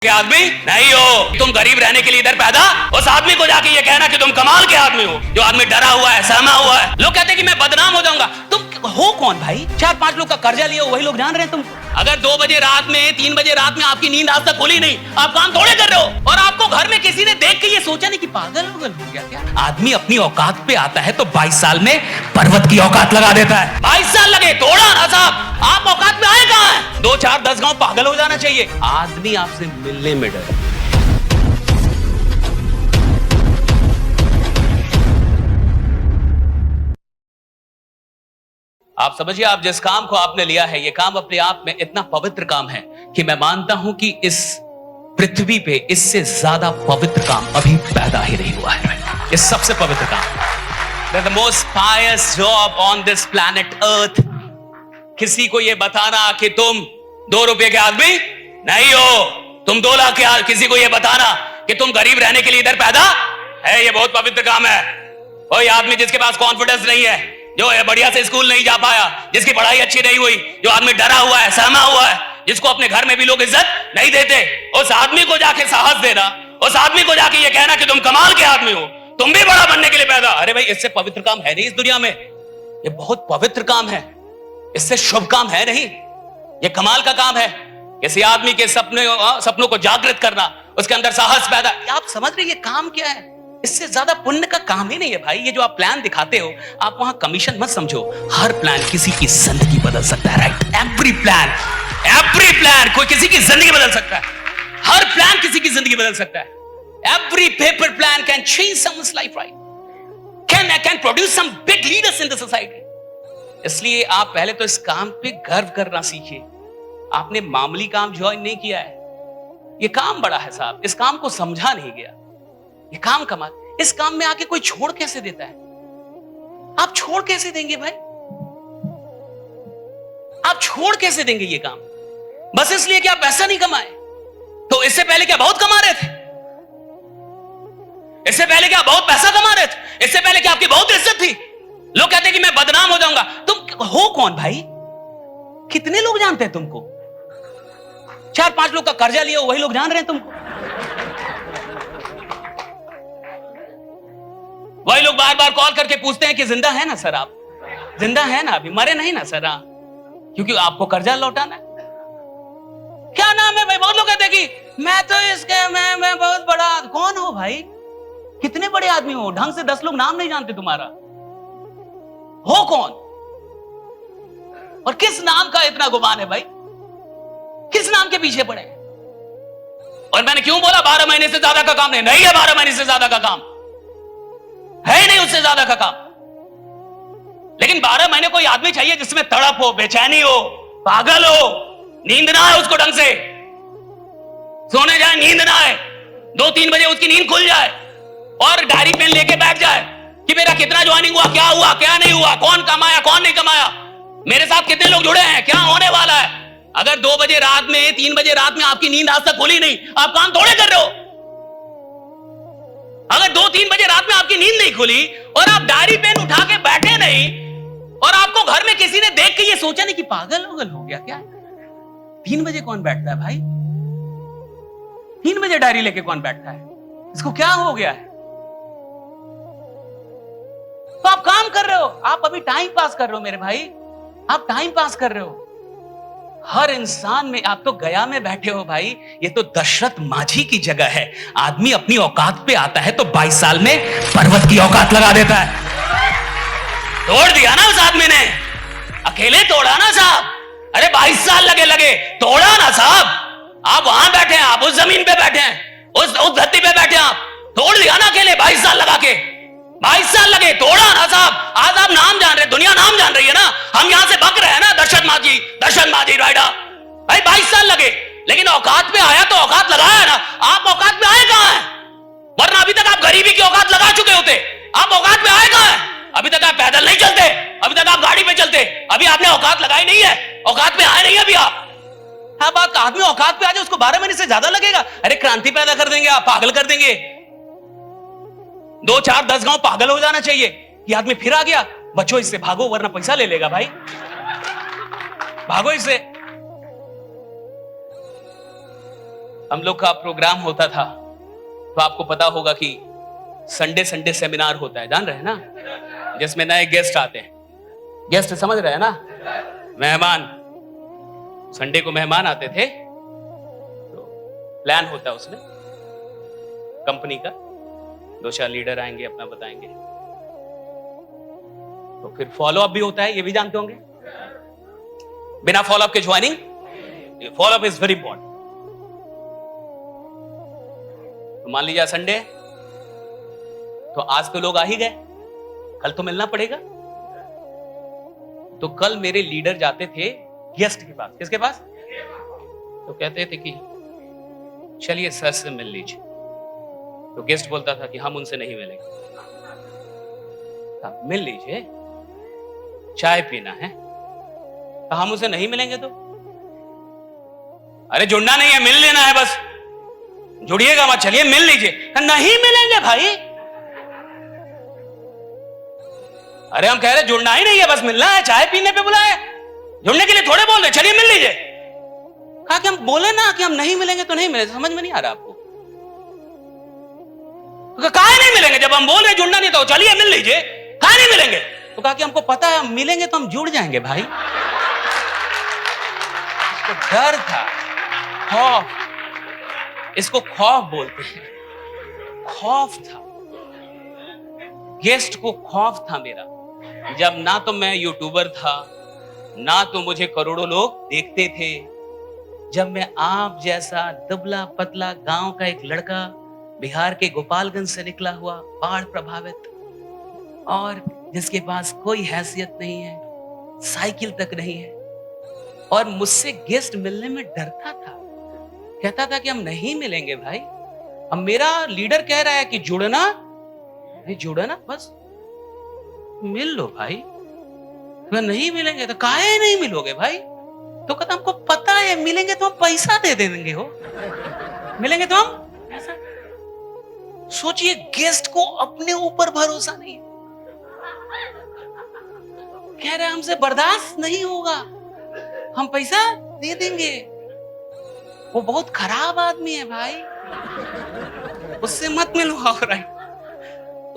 के आदमी नहीं हो, तुम गरीब रहने के लिए इधर पैदा। उस आदमी को जाके ये कहना कि तुम कमाल के आदमी हो, जो आदमी डरा हुआ है, सहमा हुआ है। लोग कहते हैं कि मैं बदनाम हो जाऊंगा। तुम हो कौन भाई? 4-5 लोग का कर्जा लिया, वही लोग जान रहे हैं तुम। अगर 2 बजे रात में, 3 बजे रात में आपकी नींद आज तक खुली नहीं, आप काम थोड़े कर रहे हो। और आपको घर में किसी ने देख के ये सोचा नहीं कि पागल हो गया क्या? आदमी अपनी औकात पे आता है तो 22 साल में पर्वत की औकात लगा देता है। 22 साल लगे, तोड़ा ना साहब। आप औकात में आए कहां हैं? 2, 4, 10 गांव पागल हो जाना चाहिए। आदमी आपसे मिलने में डरे। आप समझिए, आप जिस काम को आपने लिया है, ये काम अपने आप में इतना पवित्र काम है कि मैं मानता हूं कि इस पृथ्वी पे इससे ज्यादा पवित्र काम अभी पैदा ही नहीं हुआ है। ये सबसे पवित्र काम, the most pious job on this planet Earth. किसी को ये बताना कि तुम 2 रुपए के आदमी नहीं हो, तुम 2 लाख के, किसी को ये बताना कि तुम गरीब रहने के लिए इधर पैदा है, ये बहुत पवित्र काम है। कोई आदमी जिसके पास कॉन्फिडेंस नहीं है, जो है बढ़िया से स्कूल नहीं जा पाया, जिसकी पढ़ाई अच्छी नहीं हुई, जो आदमी डरा हुआ है, सहमा हुआ है, जिसको अपने घर में भी लोग इज्जत नहीं देते, उस आदमी को जाके साहस देना, उस आदमी को जाके ये कहना कि तुम कमाल के आदमी हो, तुम भी बड़ा बनने के लिए पैदा। अरे भाई, इससे पवित्र काम है नहीं इस दुनिया में। ये बहुत पवित्र काम है, इससे शुभ काम है नहीं। ये कमाल का काम है। किसी आदमी के सपनों को जागृत करना, उसके अंदर साहस पैदा। आप समझ रहे ये काम क्या है? इससे ज्यादा पुण्य का काम ही नहीं है भाई। ये जो आप प्लान दिखाते हो, आप वहां कमीशन मत समझो। हर प्लान किसी की जिंदगी बदल सकता है, राइट? एवरी प्लान कोई किसी की जिंदगी बदल सकता है। हर प्लान किसी की जिंदगी बदल सकता है। Every paper plan can change someone's life, right? Can produce some big leaders in the society. इसलिए आप पहले तो इस काम पे गर्व करना सीखिए। आपने मामूली काम ज्वाइन नहीं किया है, ये काम बड़ा है साहब। इस काम को समझा नहीं गया, ये काम कमाल। इस काम में आके कोई छोड़ कैसे देता है? आप छोड़ कैसे देंगे भाई? आप छोड़ कैसे देंगे ये काम बस इसलिए कि आप पैसा नहीं कमाए? तो इससे पहले क्या बहुत कमा रहे थे? इससे पहले क्या बहुत पैसा कमा रहे थे? इससे पहले क्या आपकी बहुत इज्जत थी? लोग कहते हैं कि मैं बदनाम हो जाऊंगा। तुम हो कौन भाई? कितने लोग जानते हैं तुमको? 4-5 लोग का कर्जा लिया, वही लोग जान रहे हैं तुमको। वही लोग बार बार कॉल करके पूछते हैं कि जिंदा है ना सर, आप जिंदा है ना, अभी मरे नहीं ना सर? क्योंकि आपको कर्जा लौटाना है। क्या नाम है भाई? बहुत लोग कहते हैं कि मैं तो इसके मैं बहुत बड़ा। कौन हो भाई? कितने बड़े आदमी हो? ढंग से 10 लोग नाम नहीं जानते तुम्हारा। हो कौन और किस नाम का इतना गुमान है भाई? किस नाम के पीछे पड़े? और मैंने क्यों बोला 12 महीने से ज्यादा का काम नहीं है। 12 महीने से ज्यादा का काम है नहीं, उससे ज्यादा का काम। लेकिन 12 महीने कोई आदमी चाहिए जिसमें तड़प हो, बेचैनी हो, पागल हो, नींद ना आए उसको ढंग से, सोने जाए नींद ना आए, 2-3 बजे उसकी नींद खुल जाए और डायरी पेन लेके बैठ जाए कि मेरा कितना ज्वाइनिंग हुआ, क्या नहीं हुआ, कौन कमाया, कौन नहीं कमाया, मेरे साथ कितने लोग जुड़े हैं, क्या होने वाला है। अगर 2 बजे रात में, 3 बजे रात में आपकी नींद आज तक खुली नहीं, आप काम थोड़े कर रहे हो। अगर 2-3 बजे रात में आपकी नींद नहीं खुली और आप डायरी पेन उठा के बैठे नहीं, और आपको घर में किसी ने देख के ये सोचा नहीं कि पागल हो गया क्या? 3 बजे कौन बैठता है भाई? 3 बजे डायरी लेके कौन बैठता है? इसको क्या हो गया है? तो आप काम कर रहे हो, आप अभी टाइम पास कर रहे हो मेरे भाई, आप टाइम पास कर रहे हो। हर इंसान में, आप तो गया में बैठे हो भाई, ये तो दशरथ माझी की जगह है। आदमी अपनी औकात पे आता है तो 22 साल में पर्वत की औकात लगा देता है। तोड़ दिया ना उस आदमी ने, अकेले तोड़ा ना साहब। अरे 22 साल लगे, तोड़ा ना साहब। आप वहां बैठे हैं, आप उस जमीन पे बैठे हैं, उस धरती पे बैठे हैं, आप तोड़ दिया ना अकेले 22 साल लगा के। 22 साल लगे, तोड़ा ना साहब। आज आप नाम जान रहे, दुनिया नाम जान रही है ना। हम यहां से बक रहे हैं ना, दशरथ माझी राइडा भाई। 22 साल लगे, लेकिन औकात पे आया तो औकात लगाया ना। आप औकात पे आए कहां हैं? वरना अभी तक आप गरीबी की औकात लगा चुके होते। आप औकात पे आए कहां हैं? अभी तक आप पैदल नहीं चलते, अभी तक आप गाड़ी पे चलते, अभी आपने औकात लगाई नहीं है, औकात पे आए नहीं अभी आप। हाँ, बात आदमी औकात पे आ जाए उसको 12 महीने से ज्यादा लगेगा। अरे क्रांति पैदा कर देंगे आप, पागल कर देंगे। 2, 4, 10 गांव पागल हो जाना चाहिए। ये आदमी फिर आ गया, बच्चों इससे भागो वरना पैसा ले लेगा भाई, भागो इससे। हम लोग का प्रोग्राम होता था तो आपको पता होगा कि संडे संडे सेमिनार होता है, जान रहे हैं ना, जिसमें नए गेस्ट आते हैं। गेस्ट समझ रहे हैं ना, मेहमान। संडे को मेहमान आते थे तो प्लान होता है उसमें कंपनी का, 2-4 लीडर आएंगे, अपना बताएंगे, तो फिर फॉलो अप भी होता है, ये भी जानते होंगे। बिना फॉलो अप के joining, follow up is very important. तो मान लीजिए संडे, तो आज तो लोग आ ही गए, कल तो मिलना पड़ेगा। तो कल मेरे लीडर जाते थे गेस्ट के पास। किसके पास? तो कहते थे कि चलिए सर से मिल लीजिए। तो गेस्ट बोलता था कि हम उनसे नहीं मिलेंगे। मिल लीजिए, चाय पीना है। तो हम उनसे नहीं मिलेंगे तो? अरे जुड़ना नहीं है, मिल लेना है बस, जुड़िएगा मत, चलिए मिल लीजिए। नहीं मिलेंगे भाई। अरे हम कह रहे जुड़ना ही नहीं है, बस मिलना है, चाय पीने पे बुलाया, जुड़ने के लिए थोड़े बोल रहे, चलिए मिल लीजिए। कहा कि हम बोले ना कि हम नहीं मिलेंगे तो नहीं मिलेंगे। समझ में नहीं आ रहा आपको? तो काहे नहीं मिलेंगे? जब हम बोल रहे जुड़ना नहीं तो चलिए मिल लीजिए, काहे नहीं मिलेंगे? तो कहा कि हमको पता है हम मिलेंगे तो हम जुड़ जाएंगे भाई। इसको डर था, खौफ, इसको खौफ बोलते हैं। खौफ था, गेस्ट को खौफ था मेरा। जब ना तो मैं यूट्यूबर था, ना तो मुझे करोड़ों लोग देखते थे। जब मैं आप जैसा दुबला पतला गांव का एक लड़का, बिहार के गोपालगंज से निकला हुआ, बाढ़ प्रभावित, और जिसके पास कोई हैसियत नहीं है, साइकिल तक नहीं है, और मुझसे गेस्ट मिलने में डरता था, कहता था कि हम नहीं मिलेंगे भाई। अब मेरा लीडर कह रहा है कि जुड़ना, नहीं जुड़ना, बस मिल लो भाई। तो नहीं मिलेंगे तो काहे नहीं मिलोगे भाई? तो कहता हमको पता है मिलेंगे तो हम पैसा दे देंगे हो, मिलेंगे तो हम पैसा। सोचिए, गेस्ट को अपने ऊपर भरोसा नहीं है, कह रहे हमसे बर्दाश्त नहीं होगा, हम पैसा दे देंगे। वो बहुत खराब आदमी है भाई, उससे मत मिलो। राइट,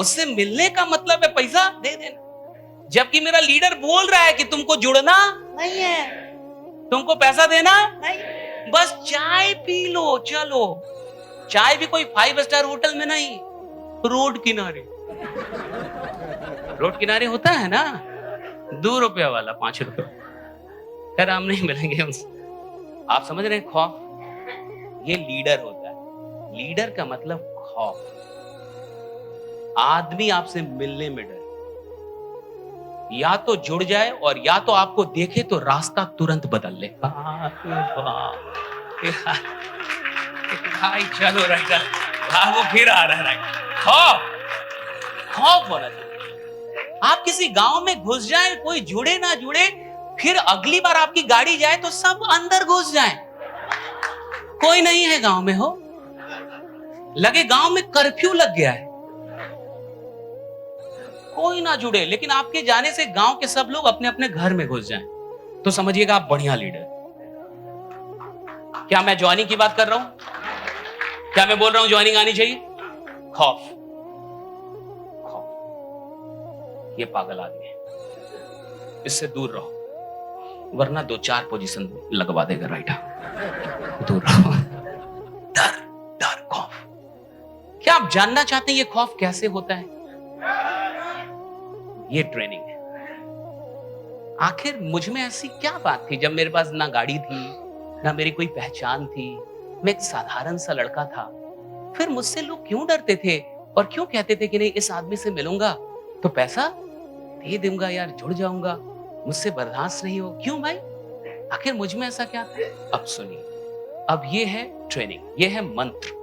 उससे मिलने का मतलब है पैसा दे देना। जबकि मेरा लीडर बोल रहा है कि तुमको जुड़ना नहीं है, तुमको पैसा देना नहीं, बस चाय पी लो, चलो। चाय भी कोई 5 स्टार होटल में नहीं, रोड किनारे। रोड किनारे होता है ना, 2 रुपया वाला, 5 रुपया। खैर हम नहीं मिलेंगे उनसे। आप समझ रहे हैं? खौफ, ये लीडर होता है। लीडर का मतलब खौफ। आदमी आपसे मिलने में डरे, या तो जुड़ जाए और या तो आपको देखे तो रास्ता तुरंत बदल ले। भाई चलो राइट, वो फिर आ रहा है। राइट, खौफ, खौफ होना चाहिए। आप किसी गांव में घुस जाए, कोई जुड़े ना जुड़े, फिर अगली बार आपकी गाड़ी जाए तो सब अंदर घुस जाए, कोई नहीं है गांव में, हो लगे गांव में कर्फ्यू लग गया है, कोई ना जुड़े, लेकिन आपके जाने से गांव के सब लोग अपने अपने घर में घुस जाएं, तो समझिएगा आप बढ़िया लीडर। क्या मैं ज्वाइनिंग की बात कर रहा हूं? क्या मैं बोल रहा हूं ज्वाइनिंग आनी चाहिए? खौफ, खौफ, ये पागल आदमी है, इससे दूर रहो, वरना 2-4 पोजीशन लगवा देगा। राइट, दूर रहो। डर, डर, खौफ। क्या आप जानना चाहते हैं ये खौफ कैसे होता है? ये ट्रेनिंग है। आखिर मुझ में ऐसी क्या बात थी जब मेरे पास ना गाड़ी थी, ना मेरी कोई पहचान थी, मैं एक साधारण सा लड़का था, फिर मुझसे लोग क्यों डरते थे और क्यों कहते थे कि नहीं, इस आदमी से मिलूंगा तो पैसा दे दूंगा यार, जुड़ जाऊंगा, मुझसे बर्दाश्त नहीं हो। क्यों भाई? आखिर मुझ में ऐसा क्या था? अब सुनिए, अब ये है ट्रेनिंग, ये है मंत्र।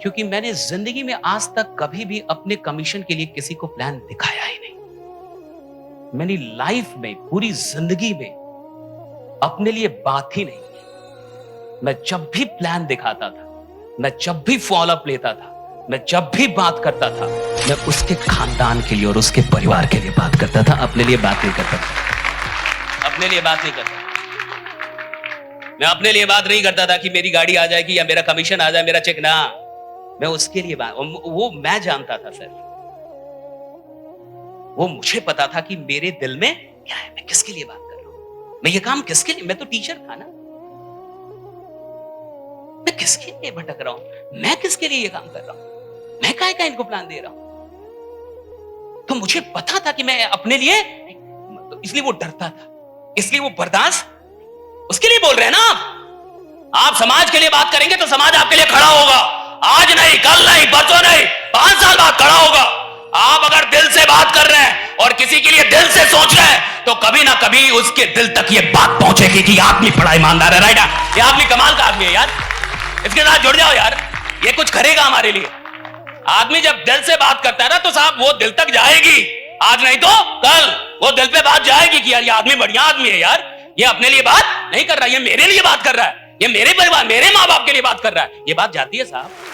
क्योंकि मैंने जिंदगी में आज तक कभी भी अपने कमीशन के लिए किसी को प्लान दिखाया ही नहीं। मैंने लाइफ में, पूरी जिंदगी में अपने लिए बात ही नहीं की। मैं जब भी प्लान दिखाता था, मैं जब भी फॉलोअप लेता था, मैं जब भी बात करता था, मैं उसके खानदान के लिए और उसके परिवार के लिए बात करता था, अपने लिए बात नहीं करता था, अपने लिए बात नहीं करता। मैं अपने लिए बात नहीं करता था कि मेरी गाड़ी आ जाएगी या मेरा कमीशन आ जाए, मेरा चेक ना, मैं उसके लिए बात, वो मैं जानता था सर, वो मुझे पता था कि मेरे दिल में क्या है, मैं किसके लिए बात कर रहा हूं, मैं ये काम किसके लिए, मैं तो टीचर था ना, मैं किसके लिए भटक रहा हूं, मैं किसके लिए ये काम कर रहा हूं, मैं काहे का इनको प्लान दे रहा हूं। तो मुझे पता था कि मैं अपने लिए, इसलिए वो डरता था, इसलिए वो बर्दाश्त, उसके लिए बोल रहे हैं ना आप समाज के लिए बात करेंगे तो समाज आपके लिए खड़ा होगा, आज नहीं, कल नहीं, परसों नहीं, 5 साल बाद खड़ा होगा। आप अगर दिल से बात कर रहे हैं और किसी के लिए दिल से सोच रहे हैं तो कभी ना कभी उसके दिल तक ये बात पहुंचेगी कि आदमी बड़ा ईमानदार है, राइट, ये आदमी कमाल का आदमी है यार, इसके साथ जुड़ जाओ यार, ये कुछ करेगा हमारे लिए। आदमी जब दिल से बात करता है ना तो साहब वो दिल तक जाएगी, आज नहीं तो कल वो दिल पे बात जाएगी कि यार ये आदमी बढ़िया आदमी है यार, ये अपने लिए बात नहीं कर रहा है, ये मेरे लिए बात कर रहा है, ये मेरे परिवार, मेरे माँ बाप के लिए बात कर रहा है, ये बात जाती है साहब।